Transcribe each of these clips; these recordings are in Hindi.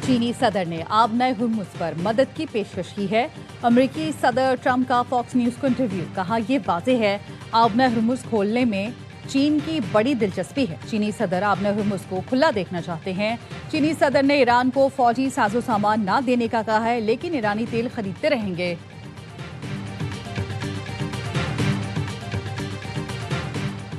चीनी सदर ने आबना हुर्मुज़ पर मदद की पेशकश की है। अमेरिकी सदर ट्रंप का फॉक्स न्यूज़ को इंटरव्यू, कहा यह वाज़ेह है आबना हुर्मुज़ खोलने में चीन की बड़ी दिलचस्पी है। चीनी सदर आबना हुर्मुज़ को खुला देखना चाहते हैं। चीनी सदर ने ईरान को फौजी साजो सामान ना देने का कहा है, लेकिन ईरानी तेल खरीदते रहेंगे।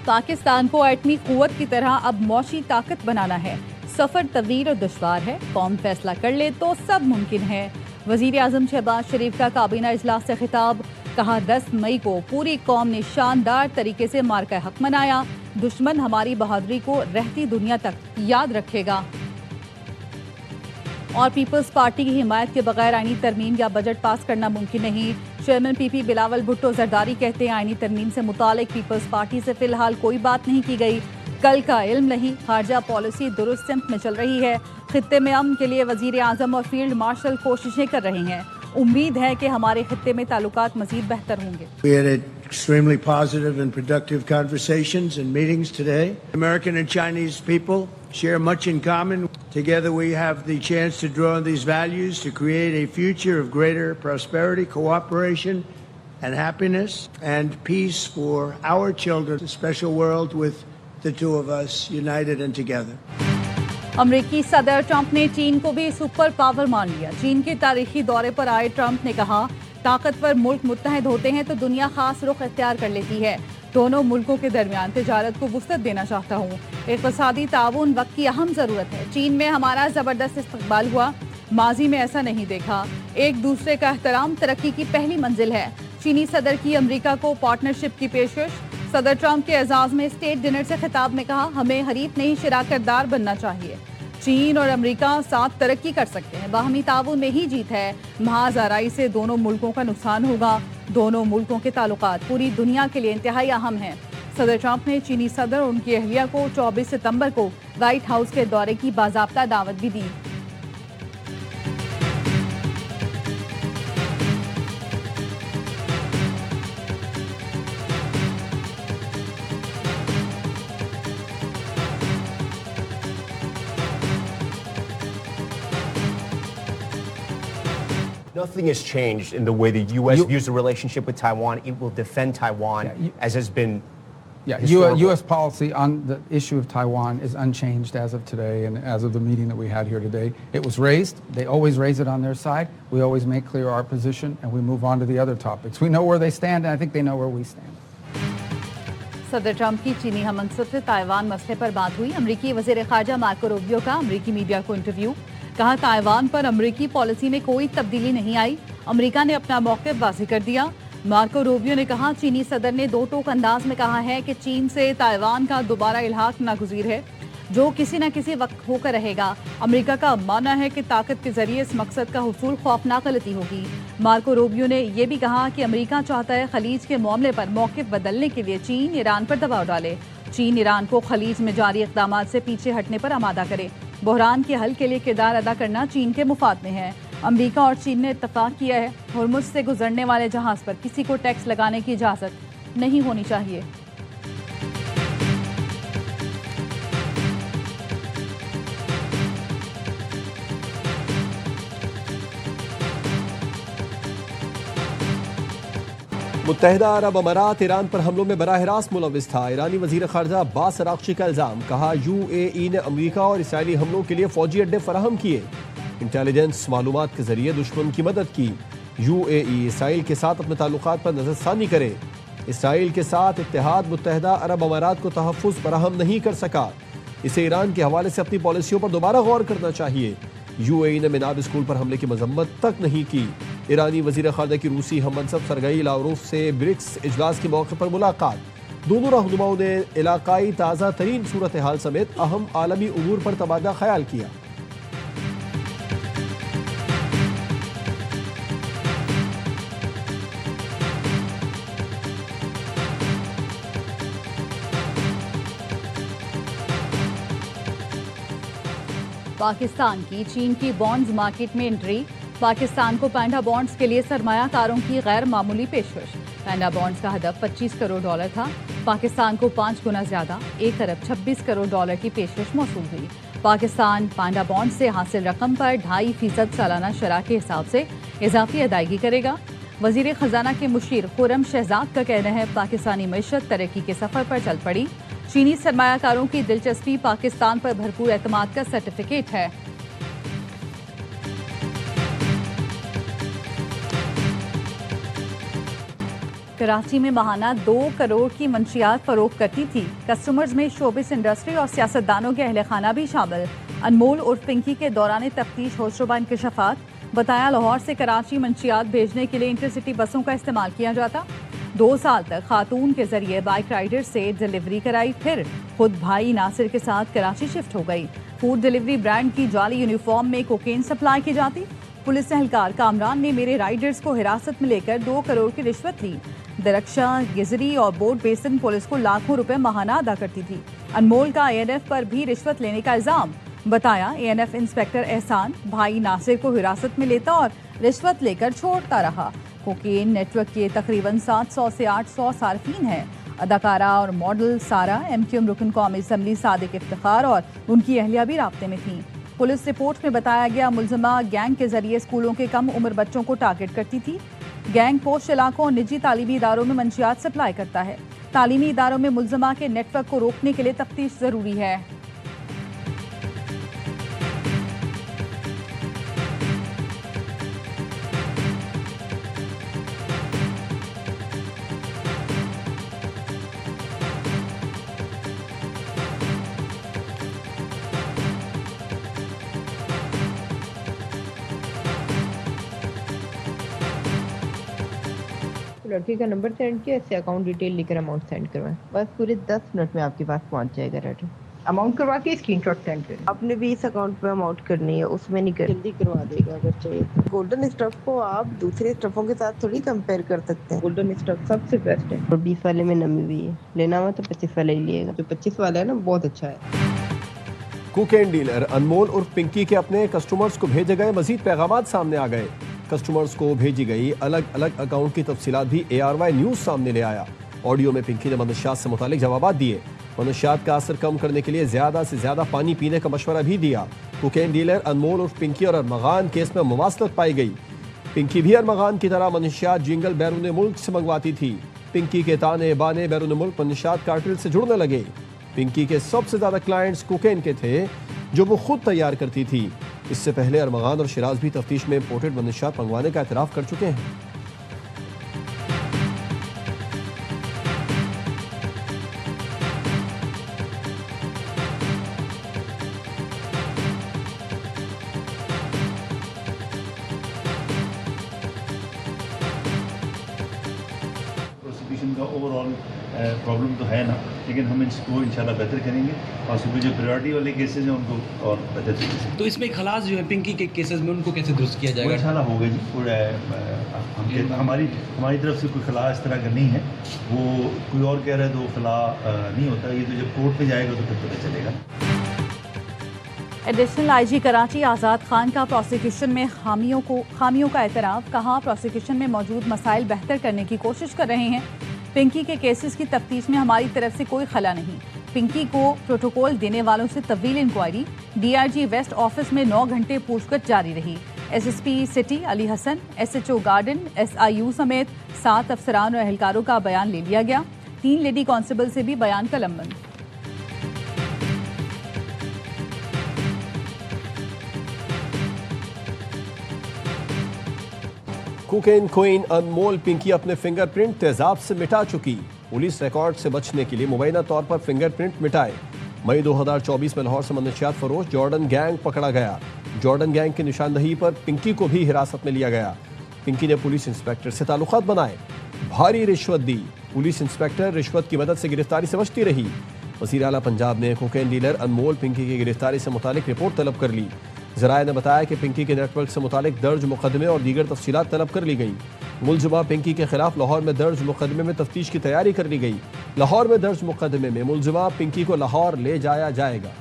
पाकिस्तान को एटमी कुव्वत की तरह अब मौशी ताकत बनाना है। सफर तवील और दुश्वार है, कौम फैसला कर ले तो सब मुमकिन है। वजीर आजम शहबाज शरीफ का काबीना इजलास से खिताब, कहा 10 मई को पूरी कौम ने शानदार तरीके से मार्का हक मनाया। दुश्मन हमारी बहादुरी को रहती दुनिया तक याद रखेगा। और पीपल्स पार्टी की हिमायत के बगैर आईनी तरमीम या बजट पास करना मुमकिन नहीं। चेयरमैन पीपी बिलावल भुट्टो जरदारी कहते हैं आईनी तरमीम से मुतालिक पीपल्स पार्टी से फिलहाल कोई बात नहीं की गई। कल का इल्म नहीं, खारजा पॉलिसी दुरुस्त सिमत में चल रही है। खित्ते में अमन के लिए वजीर आजम और फील्ड मार्शल कोशिशें कर रहे हैं। उम्मीद है कि हमारे खित्ते में ताल्लुकात मजीद बेहतर होंगे। We had extremely positive and productive conversations and meetings today. American and Chinese people share much in common. Together we have the chance to draw on these values to create a future of greater prosperity, cooperation and happiness and peace for our children, a special world with the two of us united and together. अमेरिकी सदर ट्रंप ने चीन को भी सुपर पावर मान लिया। चीन के तारीखी दौरे पर आए ट्रंप ने कहा, ताकतवर मुल्क मुत्तहद होते हैं तो दुनिया खास रुख इख्तियार कर लेती है। दोनों मुल्कों के दरमियान तिजारत को वुसअत देना चाहता हूँ। इक़्तिसादी ताउन वक्त की अहम ज़रूरत है। चीन में हमारा ज़बरदस्त इस्तक़बाल हुआ, माजी में ऐसा नहीं देखा। एक दूसरे का एहतराम तरक्की की पहली मंजिल है। चीनी सदर की अमेरिका को पार्टनरशिप की पेशकश। सदर ट्रंप के एजाज में स्टेट डिनर से खिताब में कहा, हमें हरीफ नहीं शिराकतदार बनना चाहिए। चीन और अमेरिका साथ तरक्की कर सकते हैं, बाहमी ताउन में ही जीत है। महाज आराई से दोनों मुल्कों का नुकसान होगा। दोनों मुल्कों के ताल्लुकात पूरी दुनिया के लिए इंतहाई अहम हैं। सदर ट्रंप ने चीनी सदर और उनकी अहलिया को 24 सितंबर को व्हाइट हाउस के दौरे की बाज़ाब्ता दावत भी दी। Nothing has changed in the way the U.S. views the relationship with Taiwan. It will defend Taiwan, as has been. U.S. policy on the issue of Taiwan is unchanged as of today and as of the meeting that we had here today. It was raised. They always raise it on their side. We always make clear our position and we move on to the other topics. We know where they stand and I think they know where we stand. सदर ट्रंप की चीनी हममंसब से ताइवान मसले पर बात हुई। अमेरिकी वज़ीर ख़ारजा मार्को रूबियो का अमेरिकी मीडिया को इंटरव्यू, कहा ताइवान पर अमेरिकी पॉलिसी में कोई तब्दीली नहीं आई। अमेरिका ने अपना मौक़िफ़ वाज़ेह कर दिया। मार्को रूबियो ने कहा, चीनी सदर ने दो टोक अंदाज में कहा है कि चीन से ताइवान का दोबारा इल्हाक नागुज़ीर है, जो किसी न किसी वक्त होकर रहेगा। अमेरिका का मानना है कि ताकत के जरिए इस मकसद का हुसूल खौफनाक गलती होगी। मार्को रूबियो ने यह भी कहा कि अमेरिका चाहता है खलीज के मामले पर मौक़िफ़ बदलने के लिए चीन ईरान पर दबाव डाले। चीन ईरान को खलीज में जारी इक़दाम से पीछे हटने पर आमादा करे। बहरान के हल के लिए किरदार अदा करना चीन के मुफाद में है। अमेरिका और चीन ने इत्तफाक किया है, हुर्मुज़ से गुजरने वाले जहाज़ पर किसी को टैक्स लगाने की इजाज़त नहीं होनी चाहिए। मुत्तहिदा अरब अमारात ईरान पर हमलों में बराह रास्त मुलव्विस था। ईरानी वज़ीर ख़ारजा अब्बास अराग़ची का इल्ज़ाम, कहा UAE ने अमेरिका और इसराइली हमलों के लिए फ़ौजी अड्डे फराहम किए। इंटेलिजेंस मालूमात के जरिए दुश्मन की मदद की। UAE इसराइल के साथ अपने ताल्लुकात पर नज़रसानी करे। इसराइल के साथ इत्तेहाद मुत्तहिदा अरब अमारात को तहफ़्फ़ुज़ फराहम नहीं कर सका। इसे ईरान के हवाले से अपनी पॉलिसियों पर दोबारा गौर करना चाहिए। UAE ने मिनाब स्कूल पर हमले की मजम्मत तक नहीं की। ईरानी वज़ीर ख़ारजा की रूसी हममंसब सरगई लावरोफ से ब्रिक्स इजलास के मौके पर मुलाकात। दोनों रहनुमाओं ने इलाकाई ताज़ा तरीन सूरत हाल समेत अहम आलमी उमूर पर तबादला ख्याल किया। पाकिस्तान की चीन की बॉन्ड्स मार्केट में एंट्री। पाकिस्तान को पैंडा बॉन्ड्स के लिए सरमायाकारों की गैर मामूली पेशकश। पैंडा बॉन्ड्स का हदफ $25 करोड़ था। पाकिस्तान को 5 गुना ज्यादा 1 अरब 26 करोड़ डॉलर की पेशकश मौसूल हुई। पाकिस्तान पांडा बॉन्ड से हासिल रकम पर 2.5% सालाना शरह के हिसाब से इजाफी अदायगी करेगा। वजीर खजाना के मुशीर खुर्रम शहजाद का कहना है पाकिस्तानी मईशत तरक्की के सफर पर चल पड़ी। चीनी सरमायाकारों की दिलचस्पी पाकिस्तान पर भरपूर एतमाद का सर्टिफिकेट है। कराची में माहाना 2 करोड़ की मंशियात फरोख्त करती थी। कस्टमर्स में शोबिस इंडस्ट्री और सियासतदानों के अहले खाना भी शामिल। अनमोल उर्फ पिंकी के दौरान तफ्तीश होशरुबा इंकशाफात। बताया लाहौर से कराची मंशियात भेजने के लिए इंटरसिटी बसों का इस्तेमाल किया जाता। 2 साल तक खातून के जरिए बाइक राइडर से डिलीवरी कराई, फिर खुद भाई नासिर के साथ कराची शिफ्ट हो गई। फूड डिलीवरी ब्रांड की जाली यूनिफॉर्म में कोकेन सप्लाई की जाती। पुलिस एहलकार कामरान ने मेरे राइडर्स को हिरासत में लेकर 2 करोड़ की रिश्वत ली। दरक्षा, गिजरी और बोर्ड बेसिन पुलिस को लाखों रुपए माहाना अदा करती थी। अनमोल का ANF पर भी रिश्वत लेने का इल्जाम। बताया ANF इंस्पेक्टर एहसान भाई नासिर को हिरासत में लेता और रिश्वत लेकर छोड़ता रहा। कोकेन नेटवर्क के तकरीबन 700 से 800 सार्फिन हैं। अदाकारा और मॉडल सारा, MQM रुकन कौमी असम्बली सादिक इफ्तिखार और उनकी अहलिया भी राब्ते में थीं। पुलिस रिपोर्ट में बताया गया मुलजमा गैंग के जरिए स्कूलों के कम उम्र बच्चों को टारगेट करती थी। गैंग पोस्ट इलाकों और निजी तालीमी इदारों में मंशियात सप्लाई करता है। तालीमी इदारों में मुलजमा के नेटवर्क को रोकने के लिए तफ्तीश जरूरी है। लड़के का नंबर सेंड किया, इससे अकाउंट डिटेल लेकर अमाउंट सेंड करवाएं। बस पूरे 10 मिनट में आपके पास पहुंच जाएगा रेडर। अमाउंट करवा के स्क्रीनशॉट सेंड करें। आपने भी इस अकाउंट पे अमाउंट करनी है, उसमें नहीं कर, जल्दी करवा देगा अगर चाहिए तो। गोल्डन स्टफ को आप दूसरे स्टफों के साथ थोड़ी कंपेयर कर सकते हैं। गोल्डन स्टफ सबसे बेस्ट है और 20 वाले में नमी भी है। लेना हो तो 25 वाला ही लिएगा। जो 25 वाला है ना बहुत अच्छा है। कोकेन डीलर अनमोल उर्फ पिंकी के अपने कस्टमर्स को भेजे गए मजीद पैगामात सामने आ गए। कस्टमर्स को भेजी गई अलग अलग अकाउंट की तफसीलात भी ARY न्यूज़ सामने ले आया। ऑडियो में पिंकी ने मनशियात से मुतालिक जवाब दिए। मनशियात का असर कम करने के लिए ज़्यादा से ज़्यादा पानी पीने का मशवरा भी दिया। कोकेन डीलर अनमोल उर्फ पिंकी और अरमगान केस में मुमासलत पाई गई। पिंकी भी अरमगान की तरह मनशियात जिंगल बैरून मुल्क से मंगवाती थी। पिंकी के ताने बाने बैरून मुल्क मनशियात कार्टेल से जुड़ने लगे। पिंकी के सबसे ज़्यादा क्लाइंट्स कोकेन के थे जो वो खुद तैयार करती थी। इससे पहले अरमगान और शिराज भी तफ्तीश में इंपोर्टेड मनशियात मंगवाने का एतराफ़ कर चुके हैं। प्रोसिक्यूशन का ओवरऑल प्रॉब्लम तो है ना, लेकिन हम इसको इंशाल्लाह बेहतर करेंगे और सुबह जो प्रायोरिटी वाले केसेस हैं उनको और बेहतर तरीके से। तो इसमें खलास जो है पिंकी के केसेस में उनको कैसे दुरुस्त किया वो जाएगा? इंशाल्लाह होगा जी। पूरा हमारी तरफ से कोई खला इस तरह का नहीं है। वो कोई और कह रहा है तो वो खला नहीं होता। ये तो जब कोर्ट में जाएगा तो फिर पता चलेगा। एडिशनल IG कराची आज़ाद खान का प्रोसिक्यूशन में खामियों का एतराफ़। कहा प्रोसिक्यूशन में मौजूद मसाइल बेहतर करने की कोशिश कर रहे हैं। पिंकी के केसेस की तफ्तीश में हमारी तरफ से कोई खला नहीं। पिंकी को प्रोटोकॉल देने वालों से तवील इंक्वायरी। DRG वेस्ट ऑफिस में 9 घंटे पूछताछ जारी रही। SSP city Ali Hasan, SHO Garden, SIU समेत 7 अफसरान और एहलकारों का बयान ले लिया गया। 3 लेडी कांस्टेबल से भी बयान कलमबंद। कोकेन क्वीन अनमोल पिंकी अपने फिंगरप्रिंट तेजाब से मिटा चुकी। पुलिस रिकॉर्ड से बचने के लिए मुबैना तौर पर फिंगरप्रिंट मिटाए। मई 2024 में लाहौर से मनशियात फरोश जॉर्डन गैंग पकड़ा गया। जॉर्डन गैंग की निशानदही पर पिंकी को भी हिरासत में लिया गया। पिंकी ने पुलिस इंस्पेक्टर से ताल्लुकात बनाए, भारी रिश्वत दी। पुलिस इंस्पेक्टर रिश्वत की मदद से गिरफ्तारी से बचती रही। वज़ीर आला पंजाब ने कोकेन डीलर अनमोल पिंकी की गिरफ्तारी से मुतालिक रिपोर्ट तलब कर ली। ज़राए ने बताया कि पिंकी के नेटवर्क से मुतालिक दर्ज मुकदमे और दीगर तफसीलात तलब कर ली गई। मुलजमा पिंकी के खिलाफ लाहौर में दर्ज मुकदमे में तफ्तीश की तैयारी कर ली गई। लाहौर में दर्ज मुकदमे में मुलजमा पिंकी को लाहौर ले जाया जाएगा।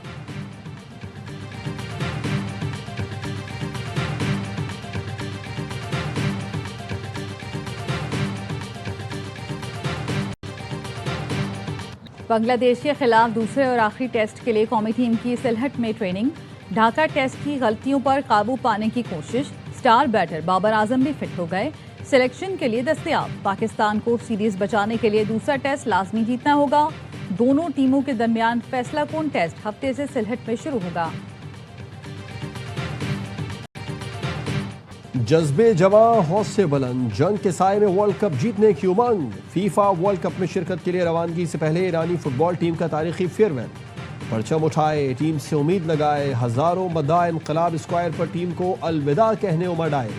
बांग्लादेश के खिलाफ दूसरे और आखिरी टेस्ट के लिए कौमी टीम की सिलहट में ट्रेनिंग। ढाका टेस्ट की गलतियों पर काबू पाने की कोशिश। स्टार बैटर बाबर आजम भी फिट हो गए, सिलेक्शन के लिए दस्तयाब। पाकिस्तान को सीरीज बचाने के लिए दूसरा टेस्ट लाजमी जीतना होगा। दोनों टीमों के दरमियान फैसला कौन टेस्ट हफ्ते से सिलहट में शुरू होगा। जज्बे जवां हौसले बुलंद, जंग के साए में वर्ल्ड कप जीतने की उमंग। फीफा वर्ल्ड कप में शिरकत के लिए रवानगी से पहले ईरानी फुटबॉल टीम का तारीखी फेयरवेल। परचम उठाए, टीम से उम्मीद लगाए, हजारों मद्दा इनकलाब स्क्वायर पर टीम को अलविदा कहने उमड़ आए।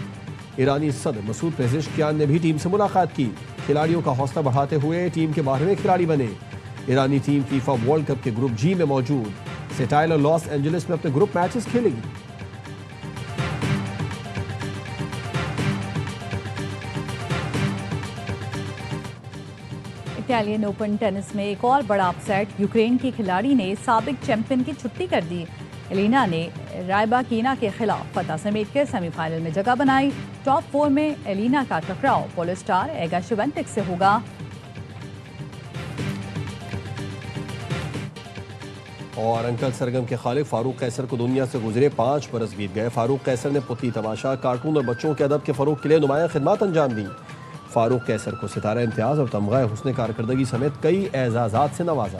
ईरानी सदर मसूद पेजेश्कियान ने भी टीम से मुलाकात की। खिलाड़ियों का हौसला बढ़ाते हुए टीम के 12वें खिलाड़ी बने। ईरानी टीम फीफा वर्ल्ड कप के ग्रुप जी में मौजूद। सेटाइल और लॉस एंजलिस में अपने ग्रुप मैचेस खेलेगी। इटालियन ओपन टेनिस में एक और बड़ा अपसेट। यूक्रेन की खिलाड़ी ने साबिक चैंपियन की छुट्टी कर दी। एलिना ने रायबाकीना के खिलाफ फतह समेट कर सेमीफाइनल में जगह बनाई। टॉप 4 में एलिना का टकराव पोलस्टार एगा शिवेंटेक से होगा। और अंकल सरगम के खालिक फारूक कैसर को दुनिया से गुजरे 5 बरस बीत गए। फारूक कैसर ने पुतली तमाशा, कार्टून और बच्चों के अदब के फरोग के लिए नुमाया खिदमत अंजाम दी। फारूक कैसर को सितारा इम्तियाज और तमगा हुस्न कारकर्दगी समेत कई एजाज़ात से नवाजा।